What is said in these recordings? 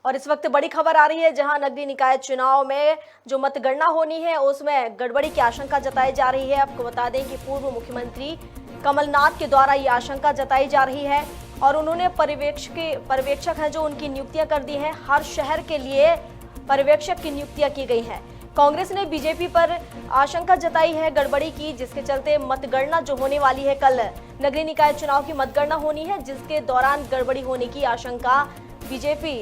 और इस वक्त बड़ी खबर आ रही है, जहां नगरीय निकाय चुनाव में जो मतगणना होनी है उसमें गड़बड़ी की आशंका जताई जा रही है। आपको बता दें कि पूर्व मुख्यमंत्री कमलनाथ के द्वारा ये आशंका जताई जा रही है और उन्होंने पर्यवेक्षक हैं जो उनकी नियुक्तियां कर दी हैं। हर शहर के लिए पर्यवेक्षक की नियुक्तियां की गई हैं। कांग्रेस ने बीजेपी पर आशंका जताई है गड़बड़ी की, जिसके चलते मतगणना जो होने वाली है, कल नगरीय निकाय चुनाव की मतगणना होनी है, जिसके दौरान गड़बड़ी होने की आशंका बीजेपी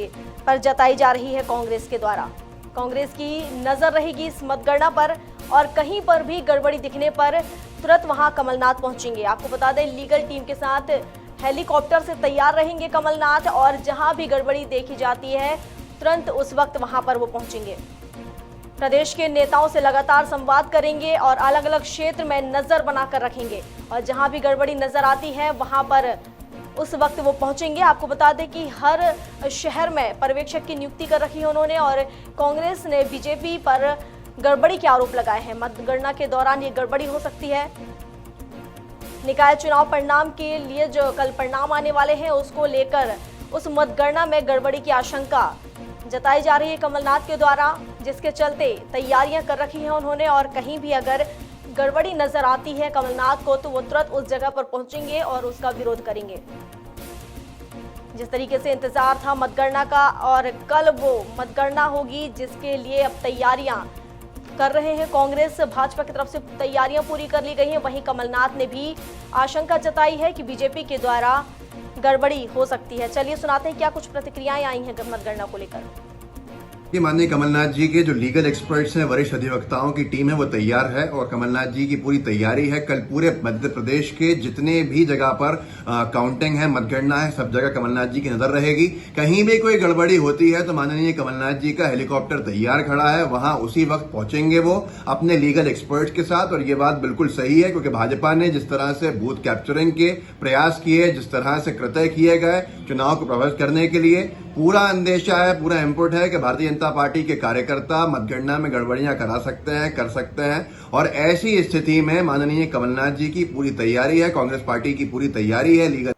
पर जताई जा रही है कांग्रेस के द्वारा। कांग्रेस की नजर रहेगी इस मतगणना पर और कहीं पर भी गड़बड़ी दिखने पर तुरंत वहां कमलनाथ पहुंचेंगे। आपको बता दें, लीगल टीम के साथ हेलीकॉप्टर से तैयार रहेंगे कमलनाथ और जहां भी गड़बड़ी देखी जाती है तुरंत उस वक्त वहां पर वो पहुंचेंगे। प्रदेश के नेताओं से लगातार संवाद करेंगे और अलग अलग क्षेत्र में नजर बनाकर रखेंगे और जहां भी गड़बड़ी नजर आती है वहां पर उस वक्त वो पहुंचेंगे। आपको बता दें कि हर शहर में पर्यवेक्षक की नियुक्ति कर रखी है उन्होंने और कांग्रेस ने बीजेपी पर गड़बड़ी के आरोप लगाए हैं। मतगणना के दौरान ये गड़बड़ी हो सकती है। निकाय चुनाव परिणाम के लिए जो कल परिणाम आने वाले हैं उसको लेकर उस मतगणना में गड़बड़ी की आशंका जताई जा रही है कमलनाथ के द्वारा, जिसके चलते तैयारियां कर रखी हैं उन्होंने और कहीं भी अगर गड़बड़ी नजर आती है कमलनाथ को तो वो तुरंत उस जगह पर पहुंचेंगे और उसका विरोध करेंगे। जिस तरीके से इंतजार था मतगणना का और कल वो मतगणना होगी, जिसके लिए अब तैयारियां कर रहे हैं कांग्रेस भाजपा की तरफ से तैयारियां पूरी कर ली गई हैं। वहीं कमलनाथ ने भी आशंका जताई है कि बीजेपी के द्वारा गड़बड़ी हो सकती है। चलिए सुनाते हैं क्या कुछ प्रतिक्रियाएं आई हैं मतगणना को लेकर। माननीय कमलनाथ जी के जो लीगल एक्सपर्ट्स हैं, वरिष्ठ अधिवक्ताओं की टीम है, वो तैयार है और कमलनाथ जी की पूरी तैयारी है। कल पूरे मध्य प्रदेश के जितने भी जगह पर काउंटिंग है, मतगणना है, सब जगह कमलनाथ जी की नजर रहेगी। कहीं भी कोई गड़बड़ी होती है तो माननीय कमलनाथ जी का हेलीकॉप्टर तैयार खड़ा है, वहां उसी वक्त पहुंचेंगे वो अपने लीगल एक्सपर्ट्स के साथ। और ये बात बिल्कुल सही है, क्योंकि भाजपा ने जिस तरह से बूथ कैप्चरिंग के प्रयास किए, जिस तरह से कृत्य किए गए चुनाव को प्रभावित करने के लिए, पूरा अंदेशा है, पूरा इनपुट है कि भारतीय जनता पार्टी के कार्यकर्ता मतगणना में गड़बड़ियां करा सकते हैं, कर सकते हैं। और ऐसी स्थिति में माननीय कमलनाथ जी की पूरी तैयारी है, कांग्रेस पार्टी की पूरी तैयारी है। लीगल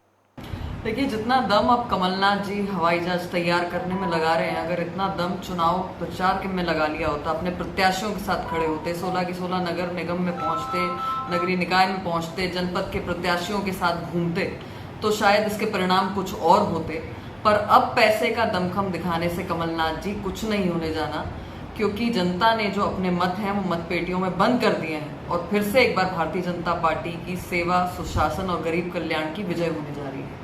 देखिए, जितना दम अब कमलनाथ जी हवाई जहाज तैयार करने में लगा रहे हैं, अगर इतना दम चुनाव प्रचार के में लगा लिया होता, अपने प्रत्याशियों के साथ खड़े होते, 16 की 16 नगर निगम में पहुंचते, नगरीय निकाय में पहुंचते, जनपद के प्रत्याशियों के साथ घूमते, तो शायद इसके परिणाम कुछ और होते। पर अब पैसे का दमखम दिखाने से कमलनाथ जी कुछ नहीं होने जाना, क्योंकि जनता ने जो अपने मत हैं वो मतपेटियों में बंद कर दिए हैं और फिर से एक बार भारतीय जनता पार्टी की सेवा, सुशासन और गरीब कल्याण की विजय होने जा रही है।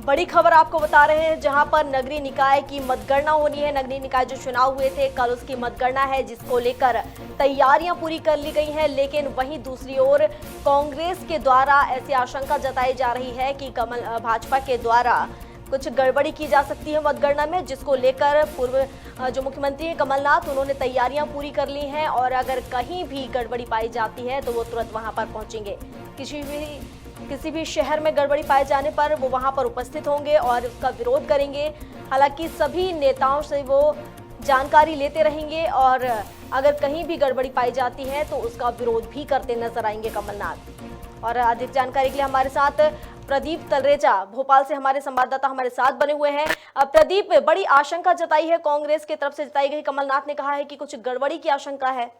बड़ी खबर आपको बता रहे हैं, जहां पर नगरीय निकाय की मतगणना होनी है। नगरीय निकाय जो चुनाव हुए थे कल, उसकी मतगणना है, जिसको लेकर तैयारियां पूरी कर ली गई हैं। लेकिन वहीं दूसरी ओर कांग्रेस के द्वारा ऐसी आशंका जताई जा रही है कि भाजपा के द्वारा कुछ गड़बड़ी की जा सकती है मतगणना में, जिसको लेकर पूर्व जो मुख्यमंत्री हैं कमलनाथ, उन्होंने तैयारियां पूरी कर ली हैं और अगर कहीं भी गड़बड़ी पाई जाती है तो वो तुरंत वहां पर पहुंचेंगे। किसी भी शहर में गड़बड़ी पाए जाने पर वो वहां पर उपस्थित होंगे और उसका विरोध करेंगे। हालांकि सभी नेताओं से वो जानकारी लेते रहेंगे और अगर कहीं भी गड़बड़ी पाई जाती है तो उसका विरोध भी करते नजर आएंगे कमलनाथ। और अधिक जानकारी के लिए हमारे साथ प्रदीप तलरेजा भोपाल से हमारे संवाददाता हमारे साथ बने हुए हैं। प्रदीप, बड़ी आशंका जताई है कांग्रेस की तरफ से जताई गई, कमलनाथ ने कहा है कि कुछ गड़बड़ी की आशंका है।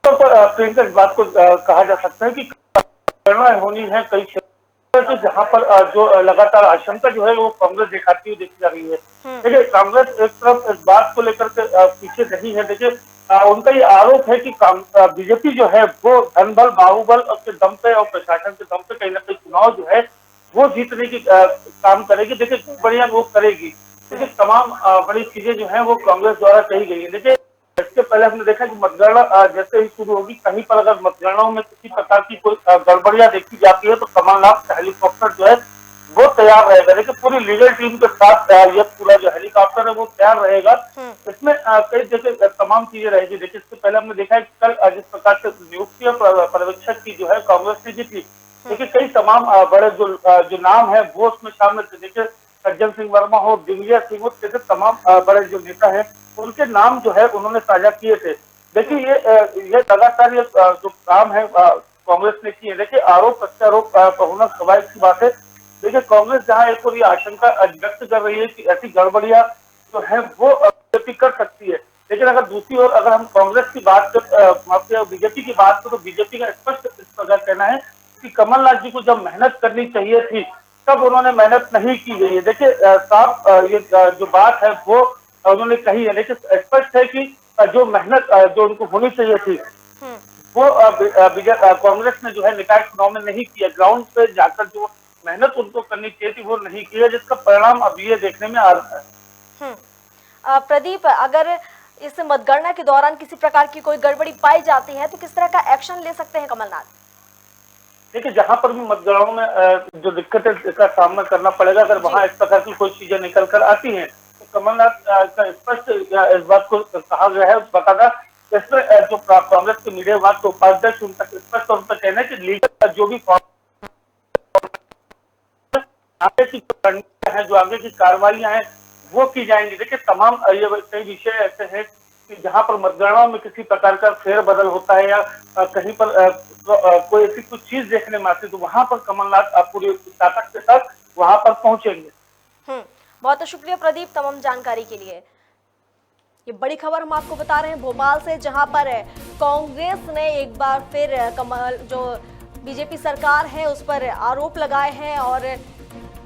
प्रियंका, इस बात को कहा जा सकता है कि गणना होनी है कई क्षेत्र जहां पर जो लगातार आशंका जो है वो कांग्रेस दिखाती हुई देखी जा रही है। देखिए, कांग्रेस एक तरफ इस बात को लेकर के पीछे नहीं है। देखिए, उनका ये आरोप है कि बीजेपी जो है वो धनबल, बाहुबल के दम पे और प्रशासन के दम पे कहीं ना कहीं चुनाव जो है वो जीतने की काम करेगी। देखिए, बढ़िया वो करेगी। देखिए, तमाम बड़ी चीजें जो है वो कांग्रेस द्वारा कही गई है। देखिए, इसके पहले हमने देखा कि मतगणना जैसे ही शुरू होगी, कहीं पर अगर मतगणनाओं में किसी प्रकार की कोई गड़बड़ियां देखी जाती है तो कमलनाथ का हेलीकॉप्टर जो है वो तैयार रहेगा। देखिए, पूरी लीगल टीम के साथ ये पूरा जो हेलीकॉप्टर है वो तैयार रहेगा। इसमें कई देखिए तमाम चीजें रहेगी। देखिए, इससे पहले हमने देखा है कि कल जिस प्रकार से नियुक्ति और पर्यवेक्षक की जो है कांग्रेस ने जीती। देखिए, कई तमाम बड़े जो नाम है वो उसमें शामिल थे। देखिए, सज्जन सिंह वर्मा हो, दिग्विजय सिंह हो, जैसे तमाम बड़े जो नेता हैं उनके नाम जो है उन्होंने साझा किए थे। देखिए, ये लगातार ये जो काम है कांग्रेस ने किए। देखिए, आरोप प्रत्यारोप होना स्वाभाविक सी बात है। देखिए कांग्रेस जहां एक और ये आशंका व्यक्त कर रही है कि ऐसी गड़बड़ियां जो है वो बीजेपी कर सकती है, लेकिन अगर दूसरी ओर अगर हम कांग्रेस की बात कर बीजेपी की बात करें तो बीजेपी का स्पष्ट इस प्रकार कहना है कि कमलनाथ जी को जब मेहनत करनी चाहिए थी तब उन्होंने मेहनत नहीं की गई है। देखिए साफ ये जो बात है वो उन्होंने कही है, लेकिन स्पष्ट है कि जो मेहनत जो उनको होनी चाहिए थी वो कांग्रेस ने जो है निकाय चुनाव में नहीं किया। ग्राउंड पे जाकर जो मेहनत उनको करनी चाहिए थी वो नहीं की है, जिसका परिणाम अभी ये देखने में आ रहा है। प्रदीप, अगर इस मतगणना के दौरान किसी प्रकार की कोई गड़बड़ी पाई जाती है तो किस तरह का एक्शन ले सकते हैं कमलनाथ? देखिए जहां पर भी मतगणनाओं में जो दिक्कतें का सामना करना पड़ेगा, अगर वहां इस प्रकार की कोई चीजें निकल कर आती हैं तो कमलनाथ का स्पष्ट इस बात को कहा गया है, बकायदा इसमें जो कांग्रेस के मीडिया विभाग के उपाध्यक्ष उनका स्पष्ट तौर पर कहना है कि लीगल जो भी आगे की है, जो आगे की कार्रवाइयां हैं वो की जाएंगी। देखिए तमाम ये कई विषय ऐसे हैं कि जहां पर मतगणनाओं में किसी प्रकार का फेरबदल होता है या कहीं पर कोई ऐसी कुछ चीज देखने में आती है तो वहां पर कमलनाथ पूरी ताकत के साथ वहां पर पहुंचेंगे। बहुत शुक्रिया प्रदीप तमाम जानकारी के लिए। ये बड़ी खबर हम आपको बता रहे हैं भोपाल से, जहां पर कांग्रेस ने एक बार फिर जो बीजेपी सरकार है उस पर आरोप लगाए हैं और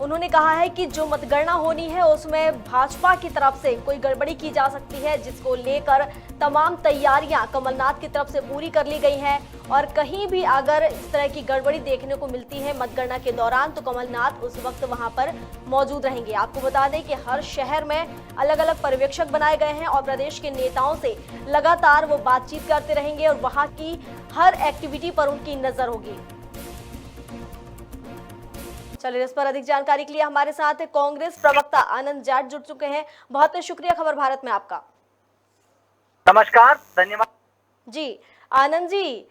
उन्होंने कहा है कि जो मतगणना होनी है उसमें भाजपा की तरफ से कोई गड़बड़ी की जा सकती है, जिसको लेकर तमाम तैयारियां कमलनाथ की तरफ से पूरी कर ली गई हैं और कहीं भी अगर इस तरह की गड़बड़ी देखने को मिलती है मतगणना के दौरान तो कमलनाथ उस वक्त वहां पर मौजूद रहेंगे। आपको बता दें कि हर शहर में अलग अलग पर्यवेक्षक बनाए गए हैं और प्रदेश के नेताओं से लगातार वो बातचीत करते रहेंगे और वहां की हर एक्टिविटी पर उनकी नजर होगी। चलिए इस पर अधिक जानकारी के लिए हमारे साथ कांग्रेस प्रवक्ता आनंद जाट जुड़ चुके हैं। बहुत शुक्रिया खबर भारत में आपका। नमस्कार, धन्यवाद जी। आनंद जी,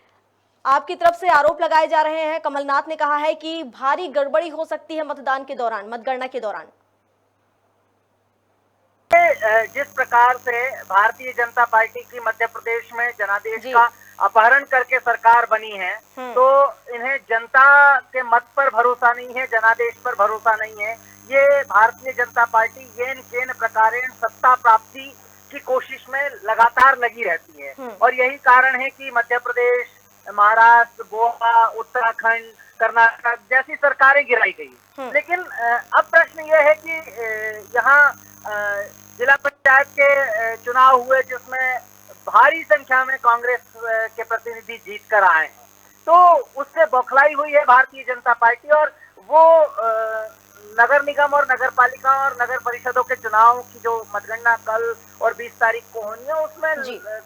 आपकी तरफ से आरोप लगाए जा रहे हैं, कमलनाथ ने कहा है कि भारी गड़बड़ी हो सकती है मतदान के दौरान, मतगणना के दौरान। जिस प्रकार से भारतीय जनता पार्टी की मध्य प्रदेश में जनादेश का अपहरण करके सरकार बनी है तो इन्हें जनता के मत पर भरोसा नहीं है, जनादेश पर भरोसा नहीं है। ये भारतीय जनता पार्टी येन केन प्रकारेण सत्ता प्राप्ति की कोशिश में लगातार लगी रहती है और यही कारण है कि मध्य प्रदेश, महाराष्ट्र, गोवा, उत्तराखंड, कर्नाटक जैसी सरकारें गिराई गई। लेकिन अब प्रश्न ये है कि यहाँ जिला पंचायत के चुनाव हुए जिसमें भारी संख्या में कांग्रेस के प्रतिनिधि जीत कर आए हैं, तो उससे बौखलाई हुई है भारतीय जनता पार्टी और वो नगर निगम और नगर पालिका और नगर परिषदों के चुनाव की जो मतगणना कल और 20 तारीख को होनी है उसमें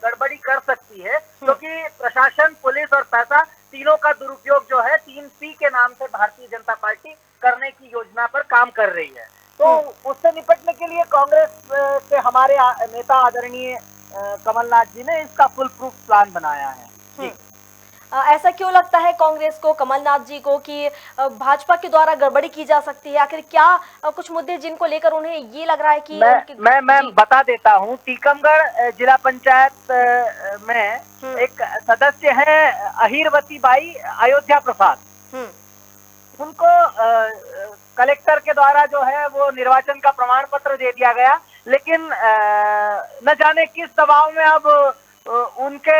गड़बड़ी कर सकती है, क्योंकि प्रशासन, पुलिस और पैसा तीनों का दुरुपयोग जो है 3P के नाम से भारतीय जनता पार्टी करने की योजना पर काम कर रही है। तो उससे निपटने के लिए कांग्रेस के हमारे नेता आदरणीय कमलनाथ जी ने इसका फुल प्रूफ प्लान बनाया है। ऐसा क्यों लगता है कांग्रेस को, कमलनाथ जी को, कि भाजपा के द्वारा गड़बड़ी की जा सकती है? आखिर क्या कुछ मुद्दे जिनको लेकर उन्हें ये लग रहा है कि मैं बता देता हूँ। टीकमगढ़ जिला पंचायत में एक सदस्य है अहिरवती बाई अयोध्या प्रसाद, उनको कलेक्टर के द्वारा जो है वो निर्वाचन का प्रमाण पत्र दे दिया गया, लेकिन न जाने किस दबाव में अब उनके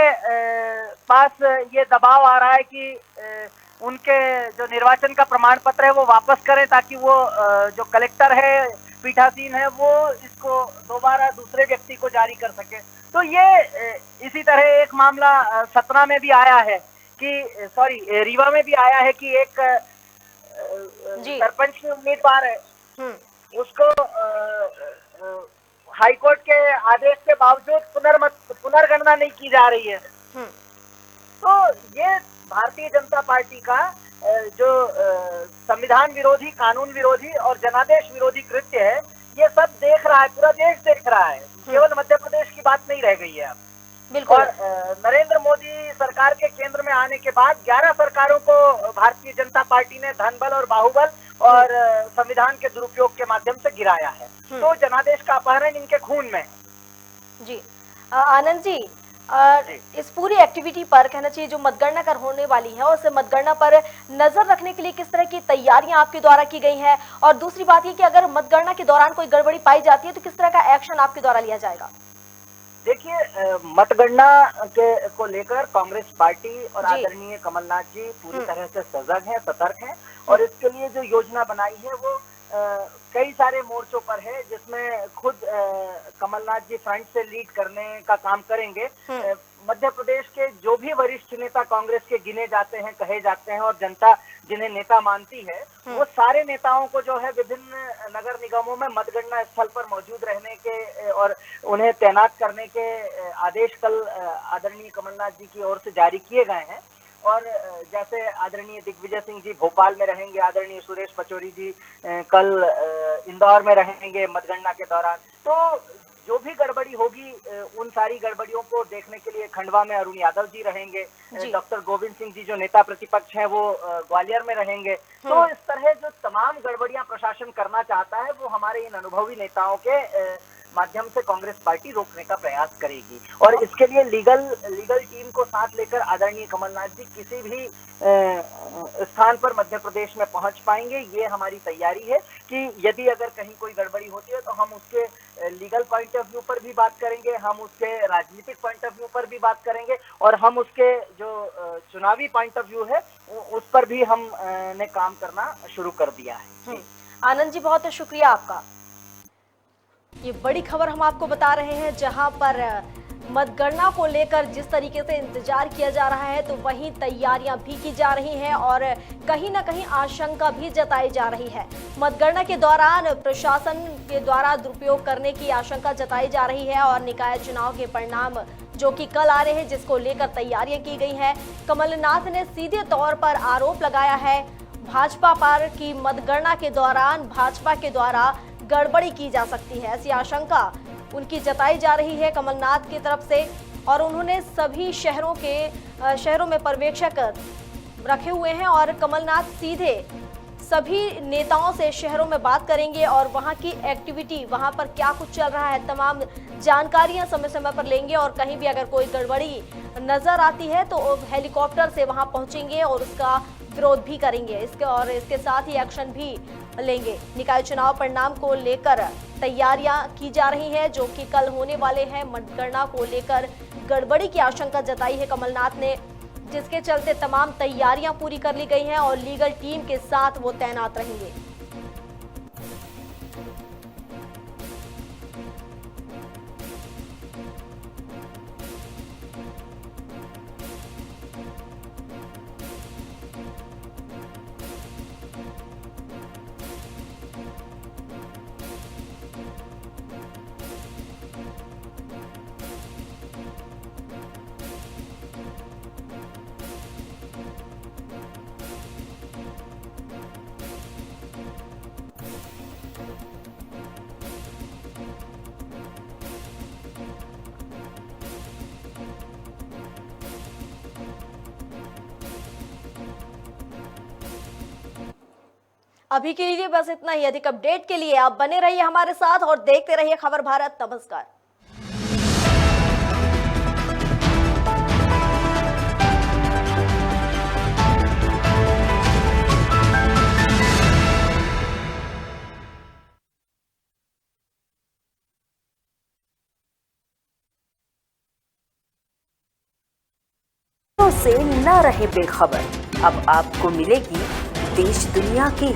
पास ये दबाव आ रहा है कि उनके जो निर्वाचन का प्रमाण पत्र है वो वापस करें ताकि वो जो कलेक्टर है, पीठासीन है, वो इसको दोबारा दूसरे व्यक्ति को जारी कर सके। तो ये इसी तरह एक मामला सतना में भी आया है कि रीवा में भी आया है कि एक सरपंच के उम्मीदवार है, उसको हाईकोर्ट के आदेश के बावजूद पुनर्गणना नहीं की जा रही है। तो ये भारतीय जनता पार्टी का जो संविधान विरोधी, कानून विरोधी और जनादेश विरोधी कृत्य है, ये सब देख रहा है, पूरा देश देख रहा है, केवल मध्य प्रदेश की बात नहीं रह गई है अब। और नरेंद्र मोदी सरकार के केंद्र में आने के बाद 11 सरकारों को भारतीय जनता पार्टी ने धनबल और बाहुबल और संविधान के दुरुपयोग के माध्यम से गिराया है। तो जनादेश का अपहरण इनके खून में है। जी आनंद जी, इस पूरी एक्टिविटी पर कहना चाहिए जो मतगणना कर होने वाली है उस मतगणना पर नजर रखने के लिए किस तरह की तैयारियां आपके द्वारा की गई हैं, और दूसरी बात ये कि अगर मतगणना के दौरान कोई गड़बड़ी पाई जाती है तो किस तरह का एक्शन आपके द्वारा लिया जाएगा? देखिए, मतगणना को लेकर कांग्रेस पार्टी और आदरणीय कमलनाथ जी पूरी तरह से सजग हैं, सतर्क हैं, और इसके लिए जो योजना बनाई है वो कई सारे मोर्चों पर है, जिसमें खुद कमलनाथ जी फ्रंट से लीड करने का काम करेंगे। मध्य प्रदेश के जो भी वरिष्ठ नेता कांग्रेस के गिने जाते हैं, कहे जाते हैं, और जनता जिन्हें नेता मानती है, वो सारे नेताओं को जो है विभिन्न नगर निगमों में मतगणना स्थल पर मौजूद रहने के और उन्हें तैनात करने के आदेश कल आदरणीय कमलनाथ जी की ओर से जारी किए गए हैं। और जैसे आदरणीय दिग्विजय सिंह जी भोपाल में रहेंगे, आदरणीय सुरेश पचौरी जी कल इंदौर में रहेंगे मतगणना के दौरान। तो जो भी गड़बड़ी होगी उन सारी गड़बड़ियों को देखने के लिए खंडवा में अरुण यादव जी रहेंगे, डॉक्टर गोविंद सिंह जी जो नेता प्रतिपक्ष हैं वो ग्वालियर में रहेंगे। तो इस तरह जो तमाम गड़बड़ियां प्रशासन करना चाहता है वो हमारे इन अनुभवी नेताओं के माध्यम से कांग्रेस पार्टी रोकने का प्रयास करेगी, और इसके लिए लीगल टीम को साथ लेकर आदरणीय कमलनाथ जी किसी भी स्थान पर मध्य प्रदेश में पहुंच पाएंगे। ये हमारी तैयारी है कि यदि अगर कहीं कोई गड़बड़ी होती है तो हम उसके लीगल पॉइंट ऑफ व्यू पर भी बात करेंगे, हम उसके राजनीतिक पॉइंट ऑफ व्यू पर भी बात करेंगे, और हम उसके जो चुनावी पॉइंट ऑफ व्यू है उस पर भी हम ने काम करना शुरू कर दिया है। आनंद जी, बहुत शुक्रिया आपका। ये बड़ी खबर हम आपको बता रहे हैं, जहां पर मतगणना को लेकर जिस तरीके से इंतजार किया जा रहा है तो वहीं तैयारियां भी की जा रही हैं और कहीं ना कहीं आशंका भी जताई जा रही है। मतगणना के दौरान प्रशासन के द्वारा दुरुपयोग करने की आशंका जताई जा रही है और निकाय चुनाव के परिणाम जो कि कल आ रहे हैं जिसको लेकर तैयारियां की गई हैं। कमलनाथ ने सीधे तौर पर आरोप लगाया है भाजपा पर कि मतगणना के दौरान भाजपा के द्वारा गड़बड़ी की जा सकती है, ऐसी आशंका उनकी जताई जा रही है कमलनाथ की तरफ से। और उन्होंने सभी शहरों में पर्यवेक्षक रखे हुए हैं और कमलनाथ सीधे सभी नेताओं से शहरों में बात करेंगे और वहां की एक्टिविटी, वहां पर क्या कुछ चल रहा है, तमाम जानकारियां समय समय पर लेंगे। और कहीं भी अगर कोई गड़बड़ी नजर आती है तो हेलीकॉप्टर से वहां पहुंचेंगे और उसका विरोध भी करेंगे, इसके साथ ही एक्शन भी लेंगे। निकाय चुनाव परिणाम को लेकर तैयारियां की जा रही हैं जो कि कल होने वाले हैं। मतगणना को लेकर गड़बड़ी की आशंका जताई है कमलनाथ ने, जिसके चलते तमाम तैयारियां पूरी कर ली गई हैं और लीगल टीम के साथ वो तैनात रहेंगे। अभी के लिए बस इतना ही। अधिक अपडेट के लिए आप बने रहिए हमारे साथ और देखते रहिए खबर भारत। नमस्कार। से न रहे बेखबर। अब आपको मिलेगी देश दुनिया की